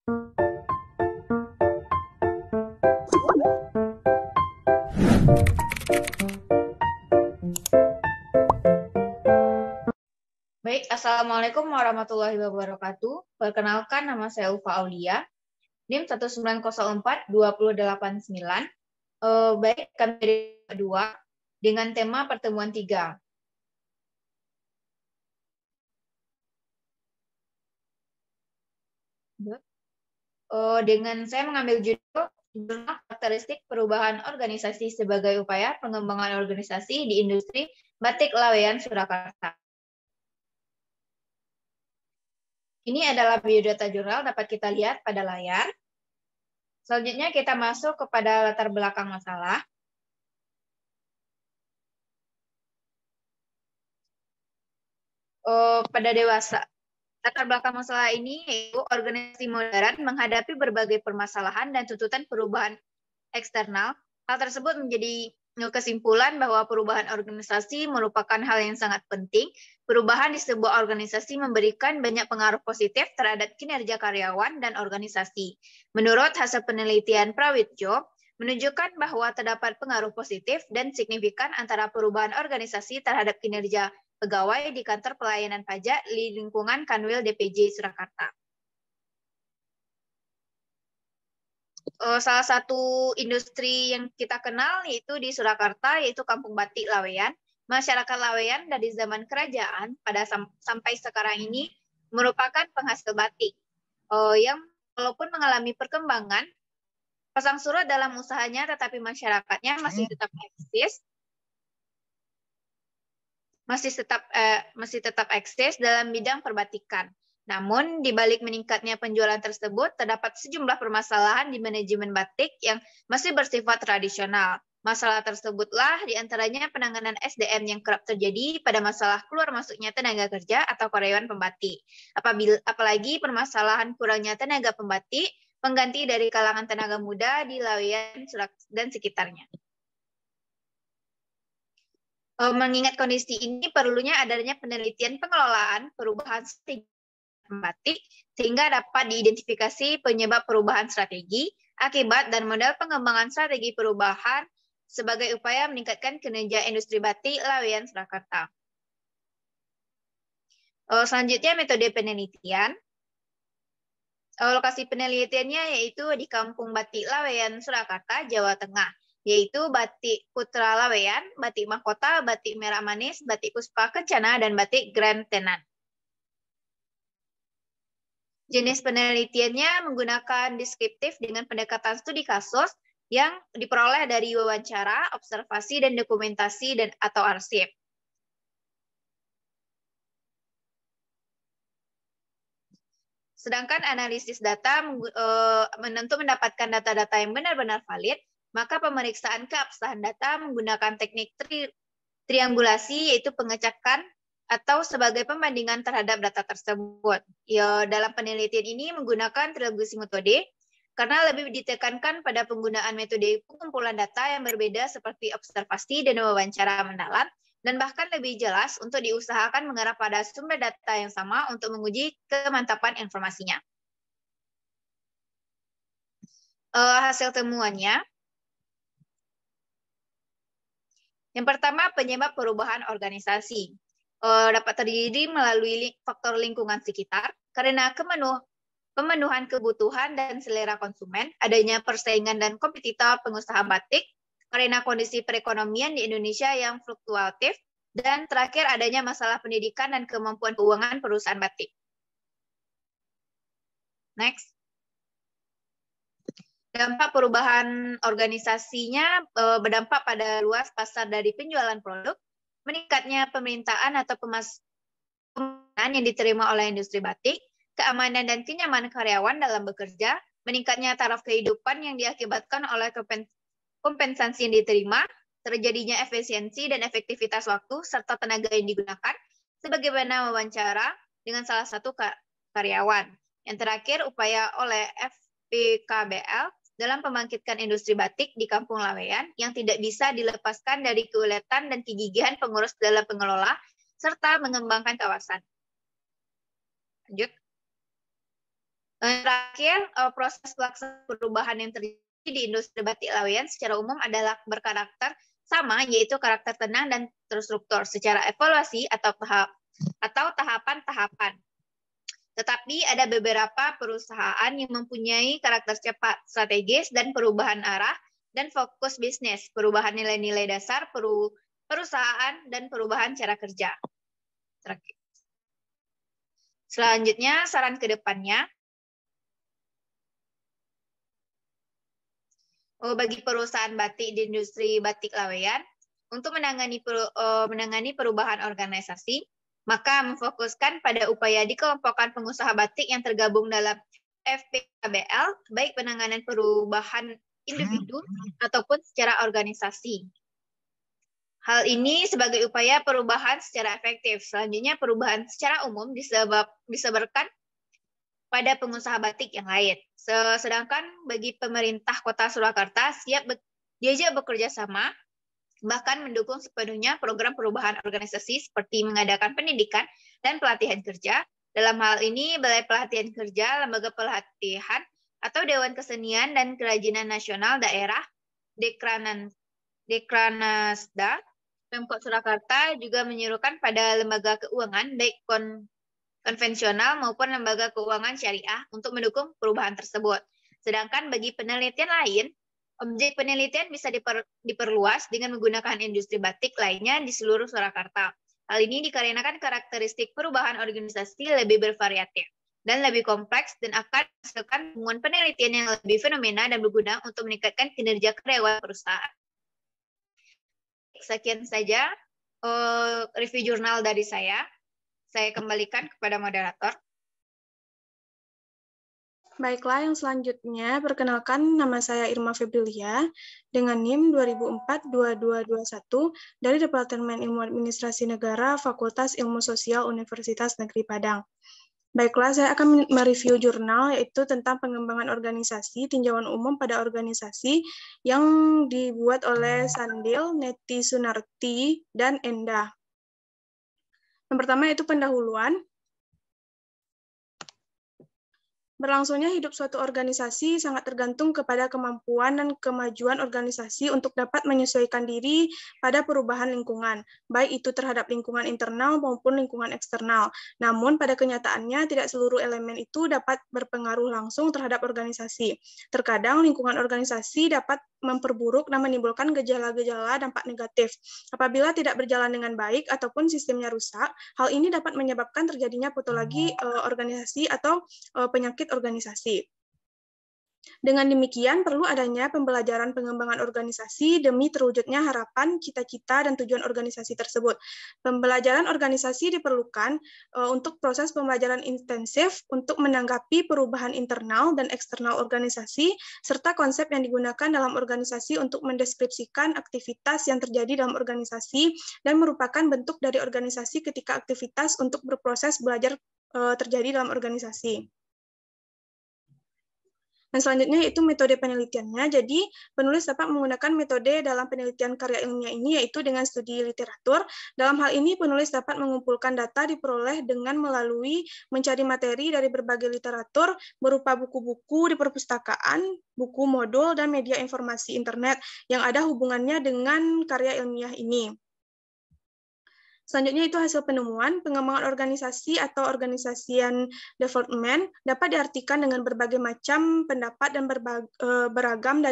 Baik, Assalamualaikum warahmatullahi wabarakatuh. Perkenalkan, nama saya Ufa Aulia, NIM 1904289. Baik, kami dari kedua dengan tema pertemuan 3. Dengan saya mengambil judul karakteristik perubahan organisasi sebagai upaya pengembangan organisasi di industri batik Laweyan Surakarta. Ini adalah biodata jurnal, dapat kita lihat pada layar. Selanjutnya kita masuk kepada latar belakang masalah. Pada dewasa, latar belakang masalah ini yaitu organisasi modern menghadapi berbagai permasalahan dan tuntutan perubahan eksternal. Hal tersebut menjadi kesimpulan bahwa perubahan organisasi merupakan hal yang sangat penting. Perubahan di sebuah organisasi memberikan banyak pengaruh positif terhadap kinerja karyawan dan organisasi. Menurut hasil penelitian Prawitjo, menunjukkan bahwa terdapat pengaruh positif dan signifikan antara perubahan organisasi terhadap kinerja pegawai di kantor pelayanan pajak di lingkungan Kanwil DPJ Surakarta. Salah satu industri yang kita kenal yaitu di Surakarta, yaitu Kampung Batik Laweyan. Masyarakat Laweyan dari zaman kerajaan sampai sekarang ini merupakan penghasil batik yang walaupun mengalami perkembangan, pasang surut dalam usahanya, tetapi masyarakatnya masih tetap eksis dalam bidang perbatikan. Namun, di balik meningkatnya penjualan tersebut, terdapat sejumlah permasalahan di manajemen batik yang masih bersifat tradisional. Masalah tersebutlah diantaranya penanganan SDM yang kerap terjadi pada masalah keluar masuknya tenaga kerja atau karyawan pembatik. Apalagi permasalahan kurangnya tenaga pembatik, pengganti dari kalangan tenaga muda di Laweyan dan sekitarnya. Mengingat kondisi ini, perlunya adanya penelitian pengelolaan perubahan strategi batik sehingga dapat diidentifikasi penyebab perubahan strategi, akibat, dan model pengembangan strategi perubahan sebagai upaya meningkatkan kinerja industri batik Laweyan Surakarta. Selanjutnya, metode penelitian. Lokasi penelitiannya yaitu di Kampung Batik Laweyan Surakarta, Jawa Tengah, yaitu Batik Putra Laweyan, Batik Mahkota, Batik Merah Manis, Batik Puspa Kencana, dan Batik Grand Tenan. Jenis penelitiannya menggunakan deskriptif dengan pendekatan studi kasus yang diperoleh dari wawancara, observasi, dan dokumentasi atau arsip. Sedangkan analisis data untuk mendapatkan data-data yang benar-benar valid, maka pemeriksaan keabsahan data menggunakan teknik triangulasi, yaitu pengecekan atau sebagai pembandingan terhadap data tersebut. Ya, dalam penelitian ini menggunakan triangulasi metode karena lebih ditekankan pada penggunaan metode pengumpulan data yang berbeda seperti observasi dan wawancara mendalam, dan bahkan lebih jelas untuk diusahakan mengarah pada sumber data yang sama untuk menguji kemantapan informasinya. Hasil temuannya, yang pertama, penyebab perubahan organisasi. Dapat terjadi melalui faktor lingkungan sekitar, karena pemenuhan kebutuhan dan selera konsumen, adanya persaingan dan kompetitor pengusaha batik, karena kondisi perekonomian di Indonesia yang fluktuatif, dan terakhir adanya masalah pendidikan dan kemampuan keuangan perusahaan batik. Next. Dampak perubahan organisasinya berdampak pada luas pasar dari penjualan produk, meningkatnya permintaan atau pemasaran yang diterima oleh industri batik, keamanan dan kenyamanan karyawan dalam bekerja, meningkatnya taraf kehidupan yang diakibatkan oleh kompensasi yang diterima, terjadinya efisiensi dan efektivitas waktu, serta tenaga yang digunakan, sebagaimana wawancara dengan salah satu karyawan. Yang terakhir, upaya oleh FPKBL dalam membangkitkan industri batik di Kampung Laweyan yang tidak bisa dilepaskan dari keuletan dan kegigihan pengurus dalam pengelola, serta mengembangkan kawasan. Lanjut. Terakhir, proses pelaksanaan perubahan yang terjadi di industri batik Laweyan secara umum adalah berkarakter sama, yaitu karakter tenang dan terstruktur secara evaluasi atau tahapan-tahapan. Tetapi ada beberapa perusahaan yang mempunyai karakter cepat, strategis, dan perubahan arah dan fokus bisnis, perubahan nilai-nilai dasar perusahaan, dan perubahan cara kerja. Selanjutnya, saran ke depannya. Bagi perusahaan batik di industri batik Laweyan, untuk menangani perubahan organisasi, maka memfokuskan pada upaya dikelompokkan pengusaha batik yang tergabung dalam FPKBL, baik penanganan perubahan individu ataupun secara organisasi. Hal ini sebagai upaya perubahan secara efektif. Selanjutnya, perubahan secara umum disebarkan pada pengusaha batik yang lain. Sedangkan bagi pemerintah Kota Surakarta siap diajak bekerja sama, bahkan mendukung sepenuhnya program perubahan organisasi seperti mengadakan pendidikan dan pelatihan kerja. Dalam hal ini, Balai Pelatihan Kerja, Lembaga Pelatihan, atau Dewan Kesenian dan Kerajinan Nasional Daerah, Dekranasda, Pemkot Surakarta juga menyerukan pada lembaga keuangan, baik konvensional maupun lembaga keuangan syariah untuk mendukung perubahan tersebut. Sedangkan bagi penelitian lain, objek penelitian bisa diperluas dengan menggunakan industri batik lainnya di seluruh Surakarta. Hal ini dikarenakan karakteristik perubahan organisasi lebih bervariatif dan lebih kompleks dan akan menghasilkan temuan penelitian yang lebih fenomena dan berguna untuk meningkatkan kinerja karyawan perusahaan. Sekian saja review jurnal dari saya. Saya kembalikan kepada moderator. Baiklah, yang selanjutnya, perkenalkan nama saya Irma Febrilia dengan NIM 2004-2221 dari Departemen Ilmu Administrasi Negara, Fakultas Ilmu Sosial Universitas Negeri Padang. Baiklah, saya akan mereview jurnal yaitu tentang pengembangan organisasi, tinjauan umum pada organisasi yang dibuat oleh Sandil, Neti Sunarti, dan Endah. Yang pertama itu pendahuluan. Berlangsungnya hidup suatu organisasi sangat tergantung kepada kemampuan dan kemajuan organisasi untuk dapat menyesuaikan diri pada perubahan lingkungan, baik itu terhadap lingkungan internal maupun lingkungan eksternal. Namun pada kenyataannya tidak seluruh elemen itu dapat berpengaruh langsung terhadap organisasi. Terkadang lingkungan organisasi dapat memperburuk dan menimbulkan gejala-gejala dampak negatif. Apabila tidak berjalan dengan baik ataupun sistemnya rusak, hal ini dapat menyebabkan terjadinya patologi organisasi atau penyakit organisasi. Dengan demikian, perlu adanya pembelajaran pengembangan organisasi demi terwujudnya harapan, cita-cita, dan tujuan organisasi tersebut. Pembelajaran organisasi diperlukan untuk proses pembelajaran intensif untuk menanggapi perubahan internal dan eksternal organisasi, serta konsep yang digunakan dalam organisasi untuk mendeskripsikan aktivitas yang terjadi dalam organisasi dan merupakan bentuk dari organisasi ketika aktivitas untuk berproses belajar terjadi dalam organisasi. Dan selanjutnya itu metode penelitiannya. Jadi penulis dapat menggunakan metode dalam penelitian karya ilmiah ini yaitu dengan studi literatur. Dalam hal ini penulis dapat mengumpulkan data diperoleh dengan melalui mencari materi dari berbagai literatur berupa buku-buku di perpustakaan, buku modul, dan media informasi internet yang ada hubungannya dengan karya ilmiah ini. Selanjutnya itu hasil penemuan, pengembangan organisasi atau organisasian development dapat diartikan dengan berbagai macam pendapat dan beragam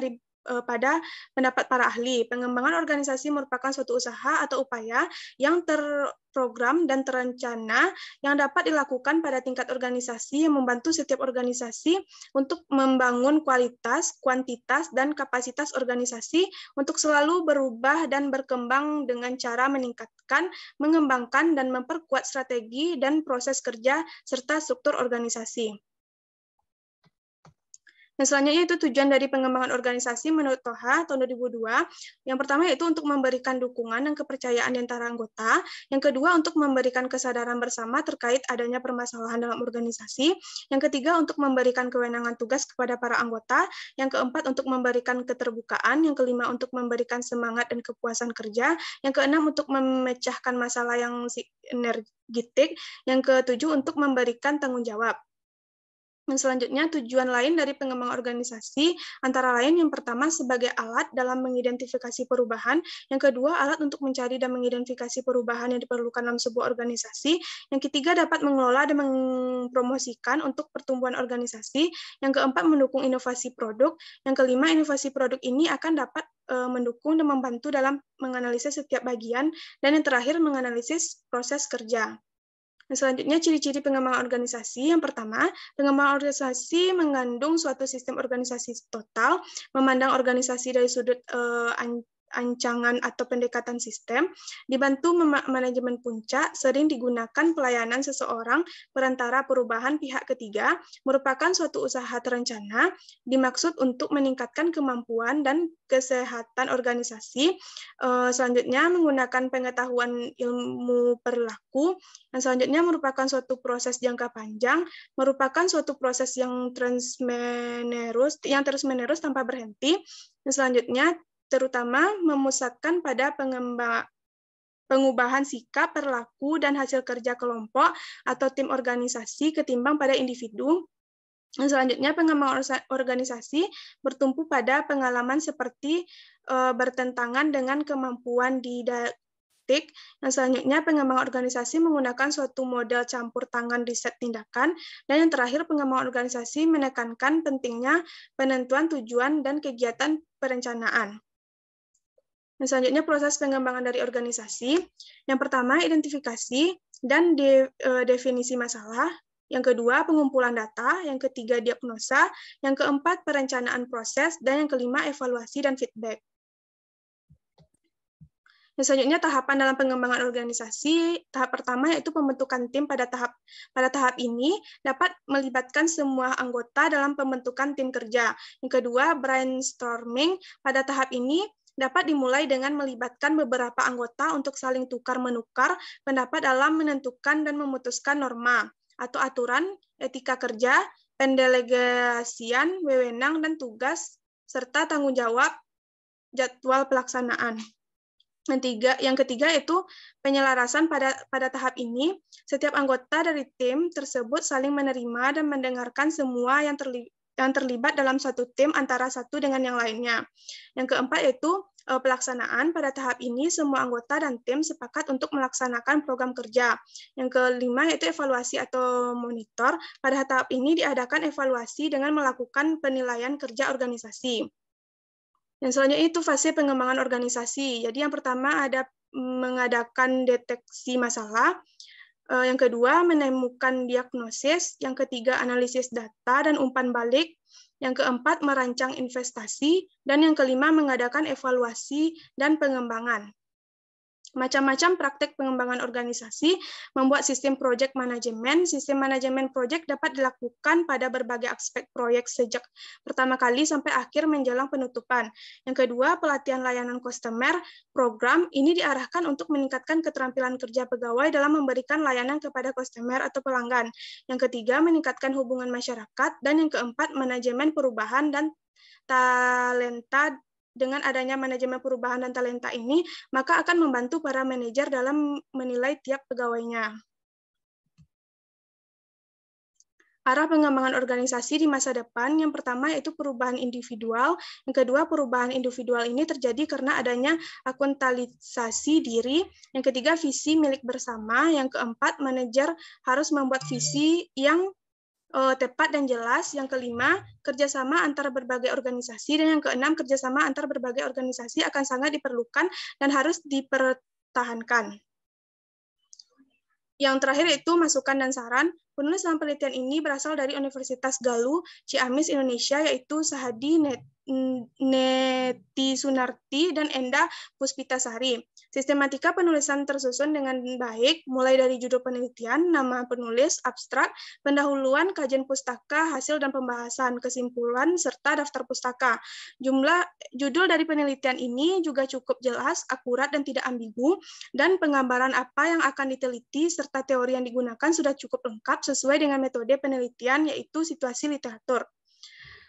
pada pendapat para ahli. Pengembangan organisasi merupakan suatu usaha atau upaya yang terprogram dan terencana yang dapat dilakukan pada tingkat organisasi yang membantu setiap organisasi untuk membangun kualitas, kuantitas, dan kapasitas organisasi untuk selalu berubah dan berkembang dengan cara meningkatkan, mengembangkan, dan memperkuat strategi dan proses kerja serta struktur organisasi. Dan selanjutnya itu tujuan dari pengembangan organisasi menurut Toha tahun 2002. Yang pertama yaitu untuk memberikan dukungan dan kepercayaan di antara anggota. Yang kedua untuk memberikan kesadaran bersama terkait adanya permasalahan dalam organisasi. Yang ketiga untuk memberikan kewenangan tugas kepada para anggota. Yang keempat untuk memberikan keterbukaan. Yang kelima untuk memberikan semangat dan kepuasan kerja. Yang keenam untuk memecahkan masalah yang sinergitik. Yang ketujuh untuk memberikan tanggung jawab. Dan selanjutnya, tujuan lain dari pengembangan organisasi antara lain yang pertama sebagai alat dalam mengidentifikasi perubahan, yang kedua alat untuk mencari dan mengidentifikasi perubahan yang diperlukan dalam sebuah organisasi, yang ketiga dapat mengelola dan mempromosikan untuk pertumbuhan organisasi, yang keempat mendukung inovasi produk, yang kelima inovasi produk ini akan dapat mendukung dan membantu dalam menganalisis setiap bagian, dan yang terakhir menganalisis proses kerja. Dan selanjutnya, ciri-ciri pengembangan organisasi. Yang pertama, pengembangan organisasi mengandung suatu sistem organisasi total, memandang organisasi dari sudut ancangan atau pendekatan sistem, dibantu manajemen puncak, sering digunakan pelayanan seseorang perantara perubahan pihak ketiga, merupakan suatu usaha terencana, dimaksud untuk meningkatkan kemampuan dan kesehatan organisasi. Selanjutnya, menggunakan pengetahuan ilmu perilaku, dan selanjutnya merupakan suatu proses jangka panjang, merupakan suatu proses yang terus-menerus tanpa berhenti, dan selanjutnya terutama memusatkan pada pengubahan sikap, perilaku, dan hasil kerja kelompok atau tim organisasi ketimbang pada individu. Dan selanjutnya, pengembangan organisasi bertumpu pada pengalaman seperti bertentangan dengan kemampuan didaktik. Dan selanjutnya, pengembangan organisasi menggunakan suatu model campur tangan riset tindakan. Dan yang terakhir, pengembangan organisasi menekankan pentingnya penentuan tujuan dan kegiatan perencanaan. Dan selanjutnya, proses pengembangan dari organisasi. Yang pertama, identifikasi dan definisi masalah. Yang kedua, pengumpulan data. Yang ketiga, diagnosa. Yang keempat, perencanaan proses. Dan yang kelima, evaluasi dan feedback. Dan selanjutnya, tahapan dalam pengembangan organisasi. Tahap pertama yaitu pembentukan tim. Pada tahap ini dapat melibatkan semua anggota dalam pembentukan tim kerja. Yang kedua, brainstorming. Pada tahap ini dapat dimulai dengan melibatkan beberapa anggota untuk saling tukar-menukar pendapat dalam menentukan dan memutuskan norma atau aturan, etika kerja, pendelegasian, wewenang dan tugas, serta tanggung jawab jadwal pelaksanaan. Yang ketiga itu penyelarasan. Pada tahap ini, setiap anggota dari tim tersebut saling menerima dan mendengarkan semua yang terlibat dalam satu tim antara satu dengan yang lainnya. Yang keempat yaitu pelaksanaan. Pada tahap ini, semua anggota dan tim sepakat untuk melaksanakan program kerja. Yang kelima yaitu evaluasi atau monitor. Pada tahap ini diadakan evaluasi dengan melakukan penilaian kerja organisasi. Dan selanjutnya itu fase pengembangan organisasi. Jadi yang pertama ada mengadakan deteksi masalah. Yang kedua, menemukan diagnosis. Yang ketiga, analisis data dan umpan balik. Yang keempat, merancang investasi. Dan yang kelima, mengadakan evaluasi dan pengembangan. Macam-macam praktek pengembangan organisasi, membuat sistem project manajemen. Sistem manajemen project dapat dilakukan pada berbagai aspek proyek sejak pertama kali sampai akhir menjelang penutupan. Yang kedua, pelatihan layanan customer program ini diarahkan untuk meningkatkan keterampilan kerja pegawai dalam memberikan layanan kepada customer atau pelanggan. Yang ketiga, meningkatkan hubungan masyarakat. Dan yang keempat, manajemen perubahan dan talenta. Dengan adanya manajemen perubahan dan talenta ini, maka akan membantu para manajer dalam menilai tiap pegawainya. Arah pengembangan organisasi di masa depan, yang pertama yaitu perubahan individual, yang kedua perubahan individual ini terjadi karena adanya akuntabilisasi diri, yang ketiga visi milik bersama, yang keempat manajer harus membuat visi yang tepat dan jelas. Yang kelima, kerjasama antara berbagai organisasi. Dan yang keenam, kerjasama antara berbagai organisasi akan sangat diperlukan dan harus dipertahankan. Yang terakhir itu masukan dan saran. Penulis dalam penelitian ini berasal dari Universitas Galuh, Ciamis, Indonesia, yaitu Sahadi Neti Sunarti dan Enda Puspitasari. Sistematika penulisan tersusun dengan baik, mulai dari judul penelitian, nama penulis, abstrak, pendahuluan, kajian pustaka, hasil dan pembahasan, kesimpulan, serta daftar pustaka. Judul dari penelitian ini juga cukup jelas, akurat, dan tidak ambigu, dan penggambaran apa yang akan diteliti serta teori yang digunakan sudah cukup lengkap sesuai dengan metode penelitian, yaitu situasi literatur.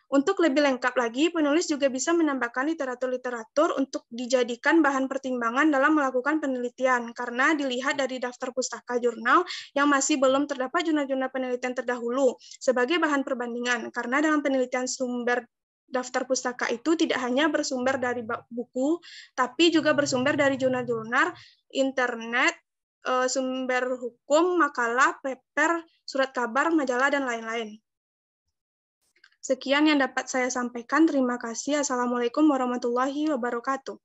Untuk lebih lengkap lagi, penulis juga bisa menambahkan literatur-literatur untuk dijadikan bahan pertimbangan dalam melakukan penelitian, karena dilihat dari daftar pustaka jurnal yang masih belum terdapat jurnal-jurnal penelitian terdahulu sebagai bahan perbandingan, karena dalam penelitian sumber daftar pustaka itu tidak hanya bersumber dari buku, tapi juga bersumber dari jurnal-jurnal, internet, sumber hukum, makalah, paper, surat kabar, majalah, dan lain-lain. Sekian yang dapat saya sampaikan. Terima kasih. Assalamualaikum warahmatullahi wabarakatuh.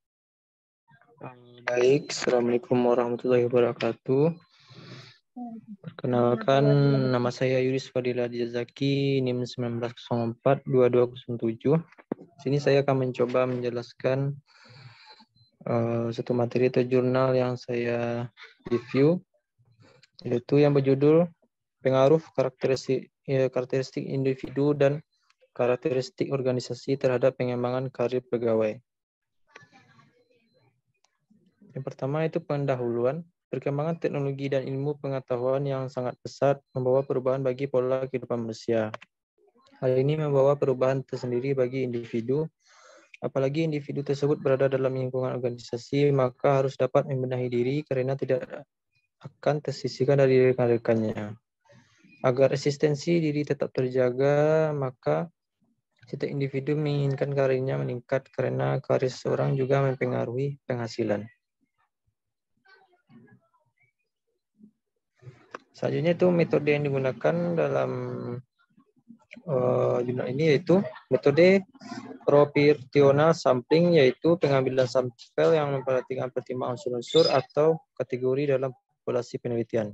Baik, Assalamualaikum warahmatullahi wabarakatuh. Perkenalkan, nama saya Yuris Fadila Jazaki, NIM 1904-2207. Sini saya akan mencoba menjelaskan satu materi atau jurnal yang saya review, yaitu yang berjudul Pengaruh karakteristik individu dan karakteristik organisasi terhadap pengembangan karir pegawai. Yang pertama itu pendahuluan. Perkembangan teknologi dan ilmu pengetahuan yang sangat pesat membawa perubahan bagi pola kehidupan manusia. Hal ini membawa perubahan tersendiri bagi individu. Apalagi individu tersebut berada dalam lingkungan organisasi, maka harus dapat membenahi diri karena tidak akan tersisihkan dari rekan-rekannya. Agar eksistensi diri tetap terjaga, maka setiap individu menginginkan karirnya meningkat karena karir seseorang juga mempengaruhi penghasilan. Selanjutnya itu metode yang digunakan dalam jurnal ini yaitu metode proportional sampling, yaitu pengambilan sampel yang memperhatikan pertimbangan unsur-unsur atau kategori dalam populasi penelitian.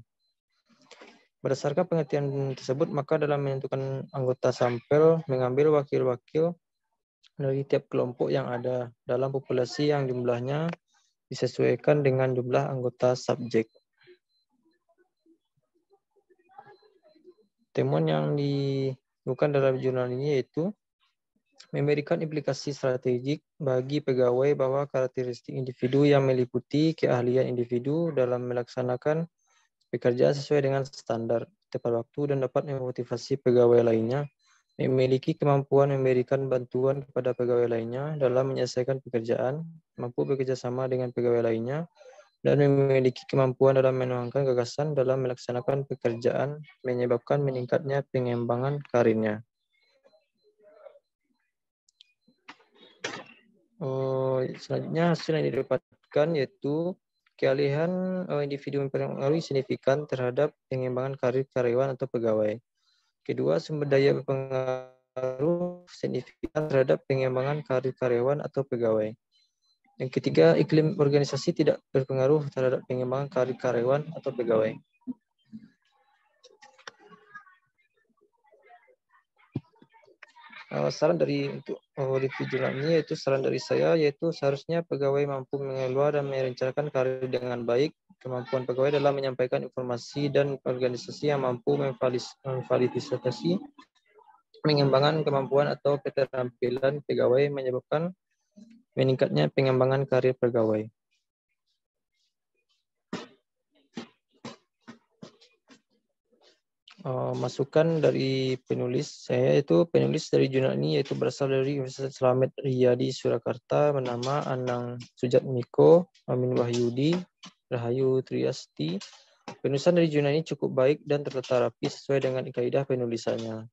Berdasarkan pengertian tersebut, maka dalam menentukan anggota sampel, mengambil wakil-wakil dari tiap kelompok yang ada dalam populasi yang jumlahnya disesuaikan dengan jumlah anggota subjek. Temuan yang dilakukan dalam jurnal ini yaitu memberikan implikasi strategik bagi pegawai bahwa karakteristik individu yang meliputi keahlian individu dalam melaksanakan pekerjaan sesuai dengan standar, tepat waktu, dan dapat memotivasi pegawai lainnya memiliki kemampuan memberikan bantuan kepada pegawai lainnya dalam menyelesaikan pekerjaan, mampu bekerja sama dengan pegawai lainnya, dan memiliki kemampuan dalam menuangkan gagasan dalam melaksanakan pekerjaan, menyebabkan meningkatnya pengembangan karirnya. Selanjutnya hasil yang didapatkan yaitu keahlian individu mempengaruhi signifikan terhadap pengembangan karir karyawan atau pegawai. Kedua, sumber daya berpengaruh signifikan terhadap pengembangan karir karyawan atau pegawai. Yang ketiga, iklim organisasi tidak berpengaruh terhadap pengembangan karir karyawan atau pegawai. Saran dari untuk review jurnal ini yaitu saran dari saya yaitu seharusnya pegawai mampu mengelola dan merencanakan karir dengan baik. Kemampuan pegawai dalam menyampaikan informasi dan organisasi yang mampu memfasilitasi pengembangan kemampuan atau keterampilan pegawai menyebabkan meningkatnya pengembangan karir pegawai. Masukan dari penulis saya itu penulis dari jurnal ini yaitu berasal dari Universitas Slamet Riyadi Surakarta bernama Anang Sujatmiko, Amin Wahyudi, Rahayu Triasti. Penulisan dari jurnal ini cukup baik dan tertata rapi sesuai dengan kaidah penulisannya.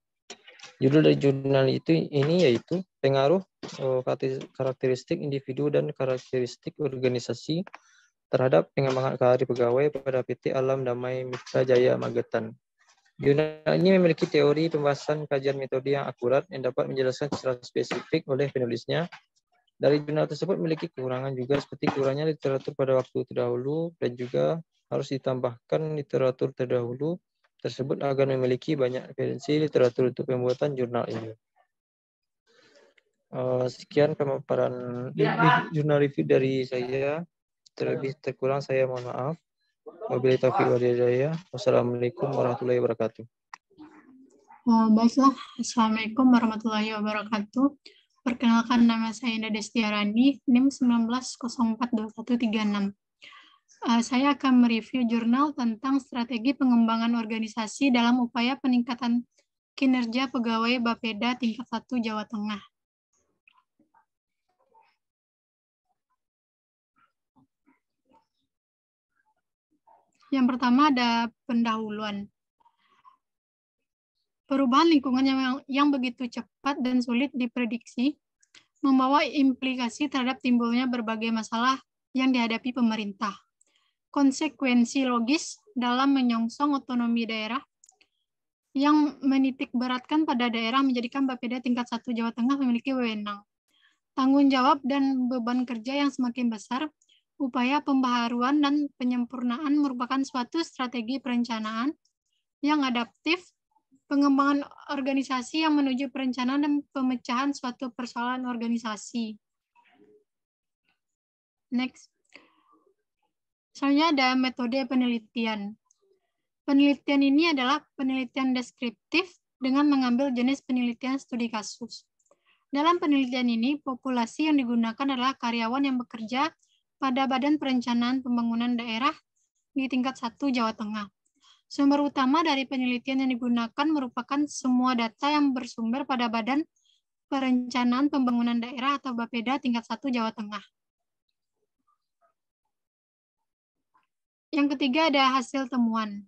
Judul dari jurnal ini yaitu pengaruh karakteristik individu dan karakteristik organisasi terhadap pengembangan karir pegawai pada PT Alam Damai Mitra Jaya Magetan. Jurnal ini memiliki teori pembahasan kajian metode yang akurat yang dapat menjelaskan secara spesifik oleh penulisnya. Dari jurnal tersebut memiliki kekurangan juga seperti kurangnya literatur pada waktu terdahulu dan juga harus ditambahkan literatur terdahulu tersebut agar memiliki banyak referensi literatur untuk pembuatan jurnal ini. Sekian pemaparan jurnal review dari saya. Terlebih terkurang saya mohon maaf. Wabillahi taufiq wal hidayah. Wassalamualaikum warahmatullahi wabarakatuh. Baiklah, Assalamualaikum warahmatullahi wabarakatuh. Perkenalkan, nama saya Indah Destiarani, NIM 19042136. Saya akan mereview jurnal tentang strategi pengembangan organisasi dalam upaya peningkatan kinerja pegawai Bapeda tingkat 1 Jawa Tengah. Yang pertama ada pendahuluan. Perubahan lingkungan yang begitu cepat dan sulit diprediksi membawa implikasi terhadap timbulnya berbagai masalah yang dihadapi pemerintah. Konsekuensi logis dalam menyongsong otonomi daerah yang menitik beratkan pada daerah menjadikan Bapeda tingkat 1 Jawa Tengah memiliki wewenang, tanggung jawab dan beban kerja yang semakin besar. Upaya pembaharuan dan penyempurnaan merupakan suatu strategi perencanaan yang adaptif, pengembangan organisasi yang menuju perencanaan dan pemecahan suatu persoalan organisasi. Next. Selanjutnya ada metode penelitian. Penelitian ini adalah penelitian deskriptif dengan mengambil jenis penelitian studi kasus. Dalam penelitian ini, populasi yang digunakan adalah karyawan yang bekerja pada Badan Perencanaan Pembangunan Daerah di tingkat 1 Jawa Tengah. Sumber utama dari penelitian yang digunakan merupakan semua data yang bersumber pada Badan Perencanaan Pembangunan Daerah atau Bapeda tingkat 1 Jawa Tengah. Yang ketiga ada hasil temuan.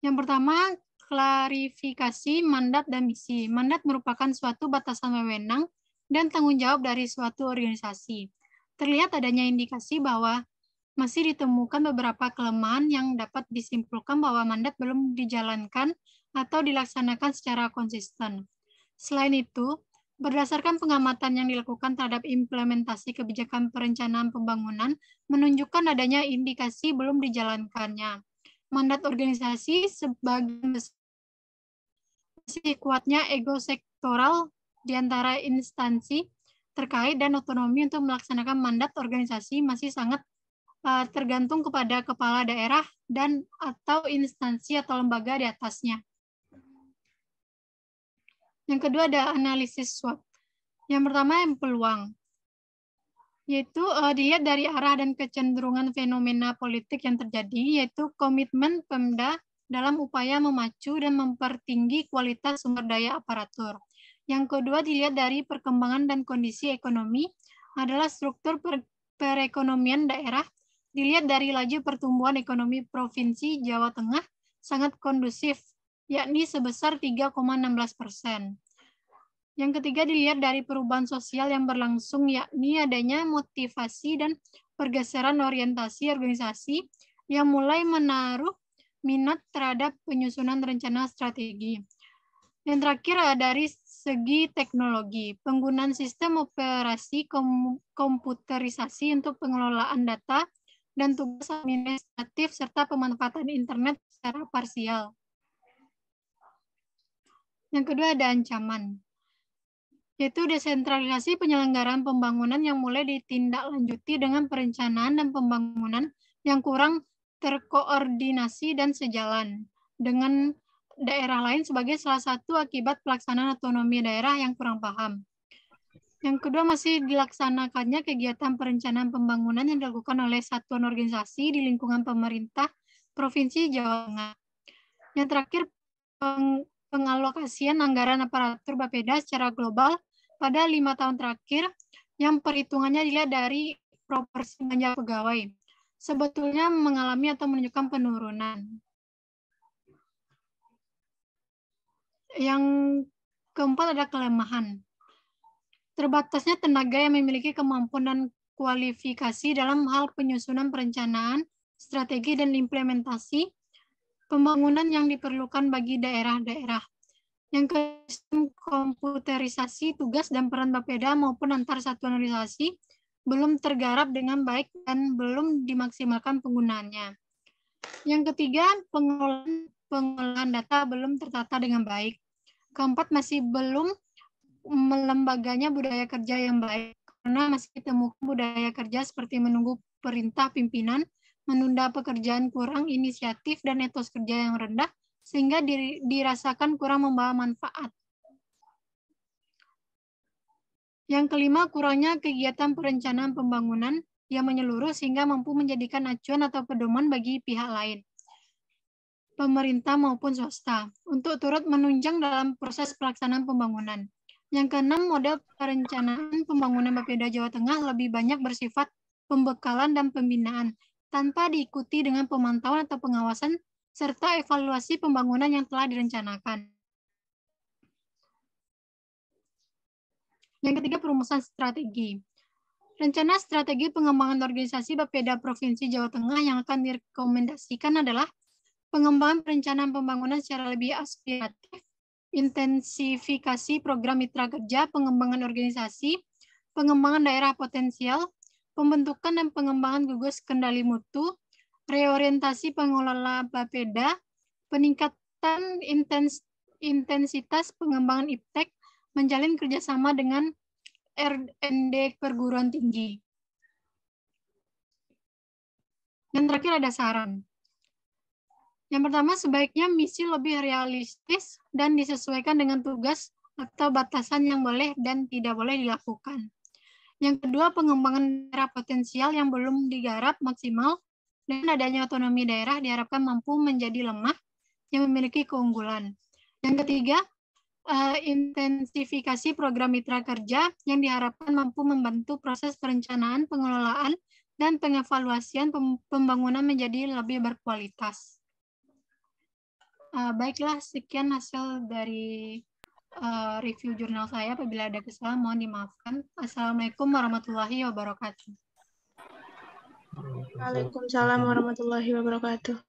Yang pertama, klarifikasi mandat dan misi. Mandat merupakan suatu batasan wewenang dan tanggung jawab dari suatu organisasi. Terlihat adanya indikasi bahwa masih ditemukan beberapa kelemahan yang dapat disimpulkan bahwa mandat belum dijalankan atau dilaksanakan secara konsisten. Selain itu, berdasarkan pengamatan yang dilakukan terhadap implementasi kebijakan perencanaan pembangunan, menunjukkan adanya indikasi belum dijalankannya. Mandat organisasi sebagian besar masih kuatnya ego sektoral di antara instansi terkait dan otonomi untuk melaksanakan mandat organisasi masih sangat tergantung kepada kepala daerah dan atau instansi atau lembaga di atasnya. Yang kedua ada analisis SWOT. Yang pertama yang peluang, yaitu dilihat dari arah dan kecenderungan fenomena politik yang terjadi, yaitu komitmen Pemda dalam upaya memacu dan mempertinggi kualitas sumber daya aparatur. Yang kedua dilihat dari perkembangan dan kondisi ekonomi adalah struktur perekonomian daerah, dilihat dari laju pertumbuhan ekonomi Provinsi Jawa Tengah sangat kondusif, yakni sebesar 3,16%. Yang ketiga dilihat dari perubahan sosial yang berlangsung, yakni adanya motivasi dan pergeseran orientasi organisasi yang mulai menaruh minat terhadap penyusunan rencana strategi. Yang terakhir dari segi teknologi, penggunaan sistem operasi komputerisasi untuk pengelolaan data dan tugas administratif serta pemanfaatan internet secara parsial. Yang kedua ada ancaman, yaitu desentralisasi penyelenggaraan pembangunan yang mulai ditindaklanjuti dengan perencanaan dan pembangunan yang kurang terkoordinasi dan sejalan dengan daerah lain sebagai salah satu akibat pelaksanaan otonomi daerah yang kurang paham. Yang kedua, masih dilaksanakannya kegiatan perencanaan pembangunan yang dilakukan oleh satuan organisasi di lingkungan pemerintah Provinsi Jawa Tengah. Yang terakhir, pengalokasian anggaran aparatur Bapeda secara global pada 5 tahun terakhir yang perhitungannya dilihat dari proporsi belanja pegawai. Sebetulnya mengalami atau menunjukkan penurunan. Yang keempat ada kelemahan. Terbatasnya tenaga yang memiliki kemampuan dan kualifikasi dalam hal penyusunan perencanaan, strategi, dan implementasi pembangunan yang diperlukan bagi daerah-daerah. Yang kedua, komputerisasi tugas dan peran Bapeda maupun antar satuan organisasi belum tergarap dengan baik dan belum dimaksimalkan penggunaannya. Yang ketiga, pengolahan data belum tertata dengan baik. Keempat, masih belum melembaganya budaya kerja yang baik, karena masih ditemukan budaya kerja seperti menunggu perintah pimpinan, menunda pekerjaan, kurang inisiatif, dan etos kerja yang rendah, sehingga dirasakan kurang membawa manfaat. Yang kelima, kurangnya kegiatan perencanaan pembangunan yang menyeluruh sehingga mampu menjadikan acuan atau pedoman bagi pihak lain. pemerintah maupun swasta, untuk turut menunjang dalam proses pelaksanaan pembangunan. Yang keenam, model perencanaan pembangunan Bapeda Jawa Tengah lebih banyak bersifat pembekalan dan pembinaan, tanpa diikuti dengan pemantauan atau pengawasan, serta evaluasi pembangunan yang telah direncanakan. Yang ketiga, perumusan strategi. Rencana strategi pengembangan organisasi Bapeda Provinsi Jawa Tengah yang akan direkomendasikan adalah pengembangan perencanaan pembangunan secara lebih aspiratif, intensifikasi program mitra kerja, pengembangan organisasi, pengembangan daerah potensial, pembentukan dan pengembangan gugus kendali mutu, reorientasi pengelola Bapeda, peningkatan intensitas pengembangan iptek, menjalin kerjasama dengan R&D perguruan tinggi. Yang terakhir ada saran. Yang pertama, sebaiknya misi lebih realistis dan disesuaikan dengan tugas atau batasan yang boleh dan tidak boleh dilakukan. Yang kedua, pengembangan daerah potensial yang belum digarap maksimal dan adanya otonomi daerah diharapkan mampu menjadi lemah yang memiliki keunggulan. Yang ketiga, intensifikasi program mitra kerja yang diharapkan mampu membantu proses perencanaan, pengelolaan, dan pengevaluasian pembangunan menjadi lebih berkualitas. Baiklah, sekian hasil dari review jurnal saya. Apabila ada kesalahan, mohon dimaafkan. Assalamualaikum warahmatullahi wabarakatuh. Waalaikumsalam warahmatullahi wabarakatuh.